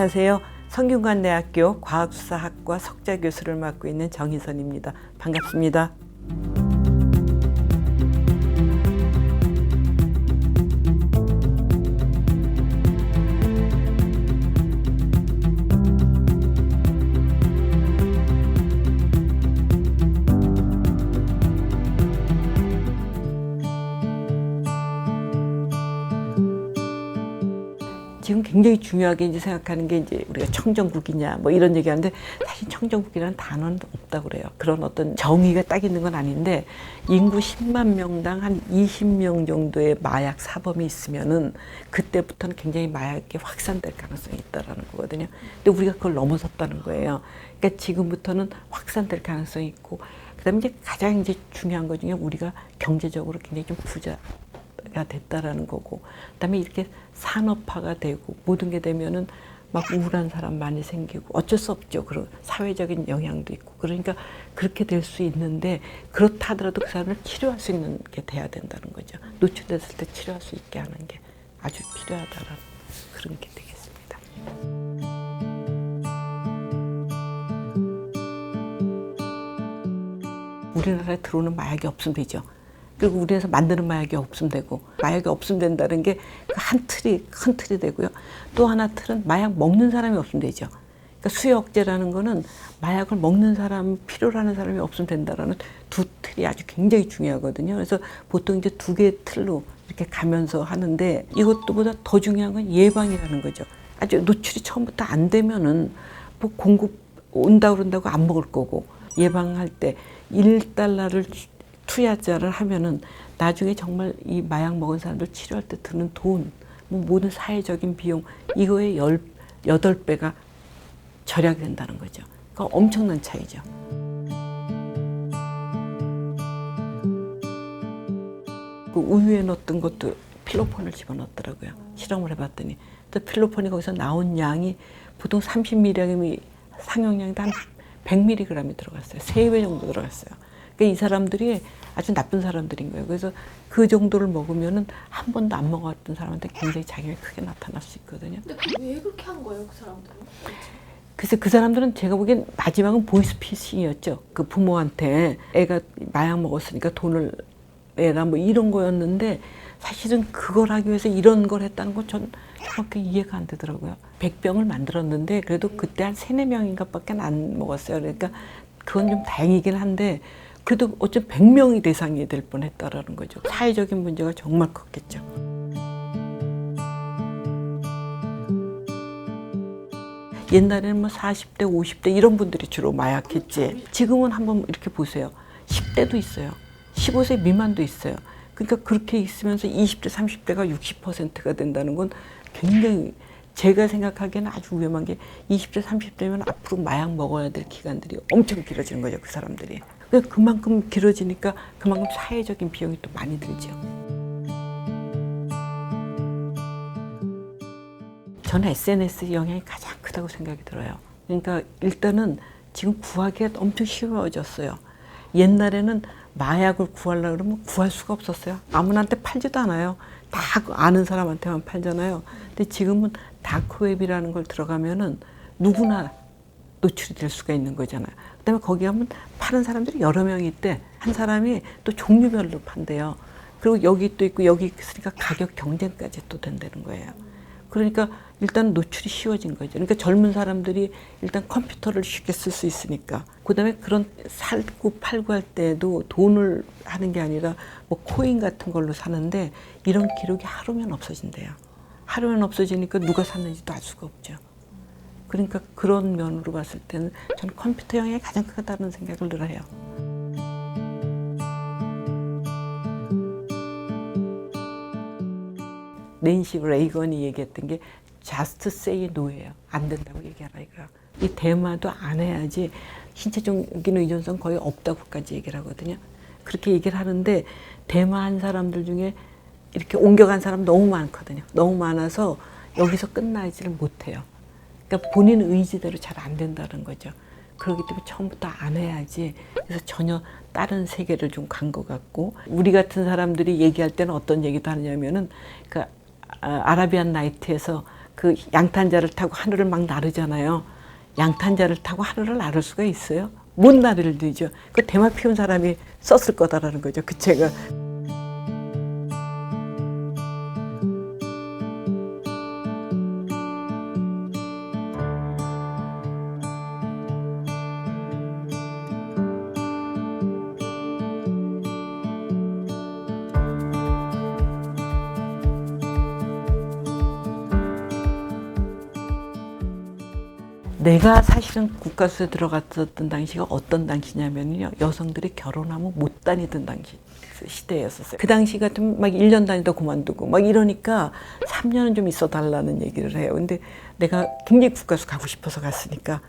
안녕하세요. 성균관대학교 과학수사학과 석좌 교수를 맡고 있는 정희선입니다. 반갑습니다. 지금 굉장히 중요하게 이제 생각하는 게 이제 우리가 청정국이냐 뭐 이런 얘기하는데 사실 청정국이라는 단어는 없다고 그래요. 그런 어떤 정의가 딱 있는 건 아닌데 인구 10만 명당 한 20명 정도의 마약 사범이 있으면은 그때부터는 굉장히 마약이 확산될 가능성이 있다라는 거거든요. 근데 우리가 그걸 넘어섰다는 거예요. 그러니까 지금부터는 확산될 가능성이 있고 그다음에 이제 가장 이제 중요한 것 중에 우리가 경제적으로 굉장히 좀 부자가 됐다라는 거고, 그다음에 이렇게 산업화가 되고 모든 게 되면은 막 우울한 사람 많이 생기고 어쩔 수 없죠. 그리고 사회적인 영향도 있고 그러니까 그렇게 될 수 있는데 그렇다 하더라도 그 사람을 치료할 수 있는 게 돼야 된다는 거죠. 노출됐을 때 치료할 수 있게 하는 게 아주 필요하다는 그런 게 되겠습니다. 우리나라에 들어오는 마약이 없으면 되죠. 그리고 우리나라에서 만드는 마약이 없으면 되고, 마약이 없으면 된다는 게 한 틀이, 큰 틀이 되고요. 또 하나 틀은 마약 먹는 사람이 없으면 되죠. 그러니까 수요 억제라는 거는 마약을 먹는 사람, 필요로 하는 사람이 없으면 된다라는 두 틀이 아주 굉장히 중요하거든요. 그래서 보통 이제 두 개의 틀로 이렇게 가면서 하는데 이것보다 더 중요한 건 예방이라는 거죠. 아주 노출이 처음부터 안 되면은 뭐 공급 온다고 그런다고 안 먹을 거고, 예방할 때 1달러를 투자를 하면은 나중에 정말 이 마약 먹은 사람들 치료할 때 드는 돈, 뭐 모든 사회적인 비용, 이거의 8배가 절약이 된다는 거죠. 그러니까 엄청난 차이죠. 그 우유에 넣었던 것도 필로폰을 집어넣었더라고요. 실험을 해봤더니. 또 필로폰이 거기서 나온 양이 보통 30mg이 상용량이 한 100mg이 들어갔어요. 3배 정도 들어갔어요. 그러니까 이 사람들이 아주 나쁜 사람들인 거예요. 그래서 그 정도를 먹으면은 한 번도 안 먹었던 사람한테 굉장히 자기가 크게 나타날 수 있거든요. 근데 왜 그렇게 한 거예요, 그 사람들은? 그래서 그 사람들은 제가 보기엔 마지막은 보이스피싱이었죠. 그 부모한테 애가 마약 먹었으니까 돈을 내라 뭐 이런 거였는데, 사실은 그걸 하기 위해서 이런 걸 했다는 건 전 정확히 이해가 안 되더라고요. 100병을 만들었는데 그래도 그때 한 3, 4명인가 밖에 안 먹었어요. 그러니까 그건 좀 다행이긴 한데 그래도 어쩜 100명이 대상이 될 뻔했다라는 거죠. 사회적인 문제가 정말 컸겠죠. 옛날에는 뭐 40대, 50대 이런 분들이 주로 마약했지. 지금은 한번 이렇게 보세요. 10대도 있어요. 15세 미만도 있어요. 그러니까 그렇게 있으면서 20대, 30대가 60%가 된다는 건 굉장히, 제가 생각하기에는 아주 위험한 게 20대, 30대면 앞으로 마약 먹어야 될 기간들이 엄청 길어지는 거죠, 그 사람들이. 그만큼 길어지니까 그만큼 사회적인 비용이 또 많이 들죠. 저는 SNS 영향이 가장 크다고 생각이 들어요. 그러니까 일단은 지금 구하기가 엄청 쉬워졌어요. 옛날에는 마약을 구하려고 그러면 구할 수가 없었어요. 아무나한테 팔지도 않아요. 다 아는 사람한테만 팔잖아요. 근데 지금은 다크웹이라는 걸 들어가면은 누구나 노출이 될 수가 있는 거잖아요. 그다음에 거기 가면 파는 사람들이 여러 명이 있대. 한 사람이 또 종류별로 판대요. 그리고 여기 또 있고 여기 있으니까 가격 경쟁까지 또 된다는 거예요. 그러니까 일단 노출이 쉬워진 거죠. 그러니까 젊은 사람들이 일단 컴퓨터를 쉽게 쓸 수 있으니까. 그다음에 그런 사고 팔고 할 때도 돈을 하는 게 아니라 뭐 코인 같은 걸로 사는데 이런 기록이 하루면 없어진대요. 하루면 없어지니까 누가 샀는지도 알 수가 없죠. 그러니까 그런 면으로 봤을 때는 저는 컴퓨터 영향이 가장 크다는 생각을 늘 해요. 낸시 레이건이 얘기했던 게 just say no예요. 안 된다고 얘기하라 이거야. 이 대마도 안 해야지 신체적인 의존성 거의 없다고까지 얘기를 하거든요. 그렇게 얘기를 하는데 대마한 사람들 중에 이렇게 옮겨간 사람 너무 많거든요. 너무 많아서 여기서 끝나지를 못해요. 그러니까 본인 의지대로 잘 안 된다는 거죠. 그렇기 때문에 처음부터 안 해야지. 그래서 전혀 다른 세계를 좀 간 것 같고, 우리 같은 사람들이 얘기할 때는 어떤 얘기도 하냐면은 그 아라비안 나이트에서 그 양탄자를 타고 하늘을 막 나르잖아요. 양탄자를 타고 하늘을 나를 수가 있어요? 못 나르죠. 그 대마 피운 사람이 썼을 거다라는 거죠. 그 책을. 내가 사실은 국가수에 들어갔었던 당시가 어떤 당시냐면요. 여성들이 결혼하면 못 다니던 당시 시대였었어요. 그 당시 같으면 막 1년 다니다 그만두고 막 이러니까 3년은 좀 있어 달라는 얘기를 해요. 근데 내가 굉장히 국가수 가고 싶어서 갔으니까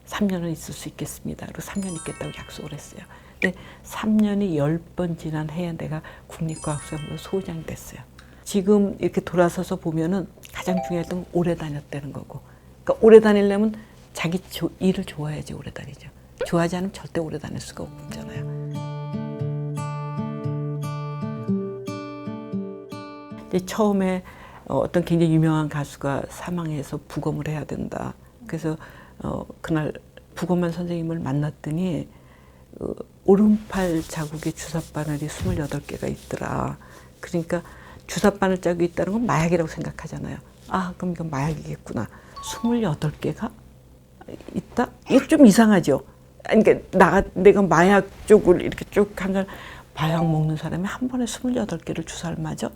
3년은 있을 수 있겠습니다. 그리고 3년 있겠다고 약속을 했어요. 근데 3년이 10번 지난 해에 내가 국립과학수원으로 소장이 됐어요. 지금 이렇게 돌아서서 보면은 가장 중요했던 건 오래 다녔다는 거고. 그러니까 오래 다니려면 자기 일을 좋아해야지 오래 다니죠. 좋아하지 않으면 절대 오래 다닐 수가 없잖아요. 이제 처음에 어떤 굉장히 유명한 가수가 사망해서 부검을 해야 된다. 그래서 그날 부검한 선생님을 만났더니 오른팔 자국에 주사바늘이 28개가 있더라. 그러니까 주사바늘 자국이 있다는 건 마약이라고 생각하잖아요. 그럼 이건 마약이겠구나. 28개가 있다? 이게 좀 이상하죠. 그러니까 내가 마약 쪽을 이렇게 쭉 하면 마약 먹는 사람이 한 번에 28개를 주사를 맞아?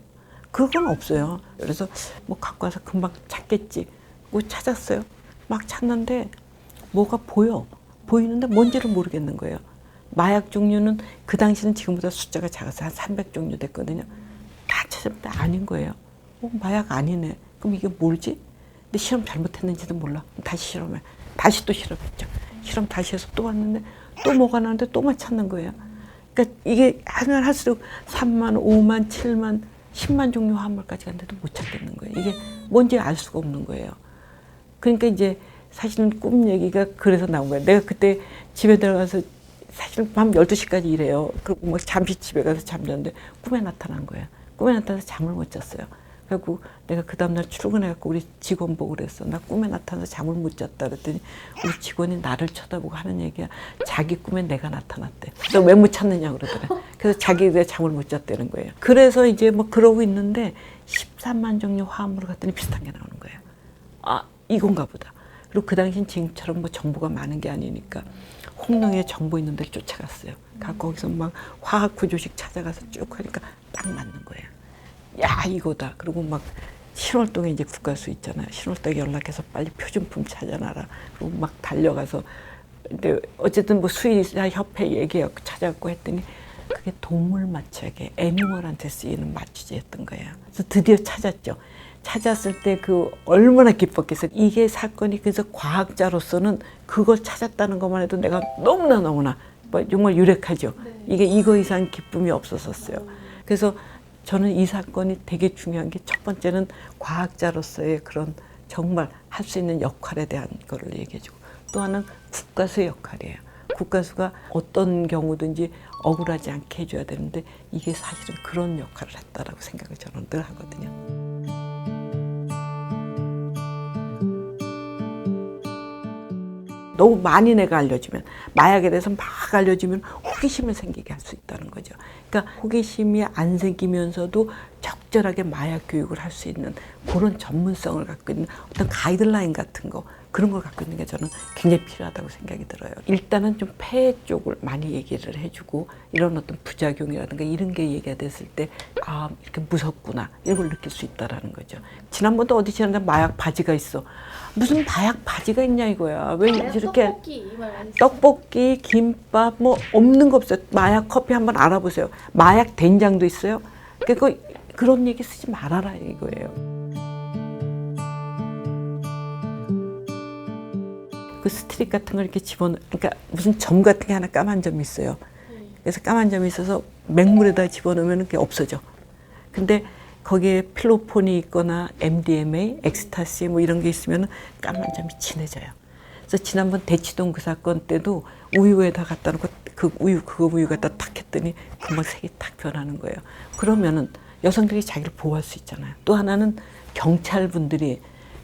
그건 없어요. 그래서 뭐 갖고 와서 금방 찾겠지. 뭐 찾았어요. 막 찾는데 뭐가 보이는데 뭔지를 모르겠는 거예요. 마약 종류는 그 당시는 지금보다 숫자가 작아서 한 300종류 됐거든요. 다 찾았는데 아닌 거예요. 마약 아니네. 그럼 이게 뭘지? 근데 실험 잘못했는지도 몰라. 다시 실험해. 다시 또 실험했죠. 실험 다시 해서 또 왔는데 또 뭐가 나는데 또만 찾는 거예요. 그러니까 이게 하면 할수록 3만, 5만, 7만, 10만 종류 화합물까지 갔는데도 못 찾겠는 거예요. 이게 뭔지 알 수가 없는 거예요. 그러니까 이제 사실은 꿈 얘기가 그래서 나온 거예요. 내가 그때 집에 들어가서 사실 밤 12시까지 일해요. 그리고 막 잠시 집에 가서 잠자는데 꿈에 나타난 거예요. 꿈에 나타나서 잠을 못 잤어요. 그래갖고 내가 그 다음날 출근해갖고 우리 직원 보고 그랬어. 나 꿈에 나타나서 잠을 못 잤다 그랬더니 우리 직원이 나를 쳐다보고 하는 얘기야. 자기 꿈에 내가 나타났대. 너 왜 못 찾느냐 그러더래. 그래서 자기가 잠을 못 잤다는 거예요. 그래서 이제 뭐 그러고 있는데 13만 종류 화합물을 갔더니 비슷한 게 나오는 거예요. 이건가 보다. 그리고 그 당시엔 지금처럼 뭐 정보가 많은 게 아니니까 홍릉에 정보 있는 데를 쫓아갔어요. 거기서 막 화학 구조식 찾아가서 쭉 하니까 딱 맞는 거예요. 야 이거다. 그리고 막 신월동에 이제 국가수 있잖아요. 신월동에 연락해서 빨리 표준품 찾아놔라. 그리고 막 달려가서 근데 어쨌든 뭐 수의사 협회 얘기하고 찾아갖고 했더니 그게 동물 마취약에 애니멀한테 쓰이는 마취제였던 거예요. 그래서 드디어 찾았죠. 찾았을 때 그 얼마나 기뻤겠어요. 이게 사건이 그래서 과학자로서는 그걸 찾았다는 것만 해도 내가 너무나 정말 유력하죠. 이게 이거 이상 기쁨이 없었었어요. 그래서 저는 이 사건이 되게 중요한 게 첫 번째는 과학자로서의 그런 정말 할 수 있는 역할에 대한 거를 얘기해주고 또 하나는 국가수의 역할이에요. 국가수가 어떤 경우든지 억울하지 않게 해줘야 되는데 이게 사실은 그런 역할을 했다라고 생각을 저는 늘 하거든요. 너무 많이 내가 알려주면 마약에 대해서 막 알려주면 호기심을 생기게 할 수 있다는 거죠. 그러니까 호기심이 안 생기면서도 적절하게 마약 교육을 할 수 있는 그런 전문성을 갖고 있는 어떤 가이드라인 같은 거 그런 걸 갖고 있는 게 저는 굉장히 필요하다고 생각이 들어요. 일단은 좀 폐 쪽을 많이 얘기를 해주고 이런 어떤 부작용이라든가 이런 게 얘기가 됐을 때 이렇게 무섭구나 이런 걸 느낄 수 있다라는 거죠. 지난번도 어디 지났는데 마약 바지가 있어. 무슨 마약 바지가 있냐 이거야. 왜 이렇게 떡볶이, 김밥 뭐 없는 거 없어요. 마약 커피 한번 알아보세요. 마약 된장도 있어요. 그런 얘기 쓰지 말아라 이거예요. 그 스트립 같은 걸 이렇게 그러니까 무슨 점 같은 게 하나 까만 점이 있어요. 그래서 까만 점이 있어서 맹물에다 집어넣으면 그게 없어져. 근데 거기에 필로폰이 있거나 MDMA, 엑스타시 뭐 이런 게 있으면 까만 점이 진해져요. 그래서 지난번 대치동 그 사건 때도 우유에다 갖다 놓고 그거 우유 갖다 탁 했더니 금방 색이 탁 변하는 거예요. 그러면은 여성들이 자기를 보호할 수 있잖아요. 또 하나는 경찰분들이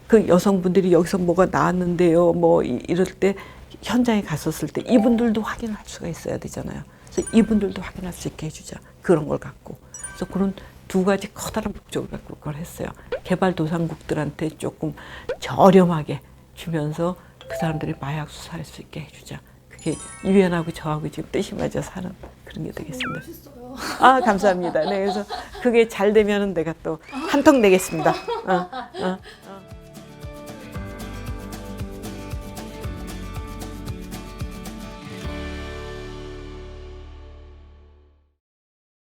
그 여성분들이 여기서 뭐가 나왔는데요. 뭐 이럴 때 현장에 갔었을 때 이분들도 확인할 수가 있어야 되잖아요. 그래서 이분들도 확인할 수 있게 해주자. 그런 걸 갖고. 그래서 그런 두 가지 커다란 목적을 갖고 그걸 했어요. 개발도상국들한테 조금 저렴하게 주면서 그 사람들이 마약 수사할 수 있게 해주자. 그게 유엔하고 저하고 지금 뜻이 맞아 사는 그런 게 되겠습니다. 멋있어요. 아, 감사합니다. 네, 그래서 그게 잘 되면은 내가 또 한 통 내겠습니다.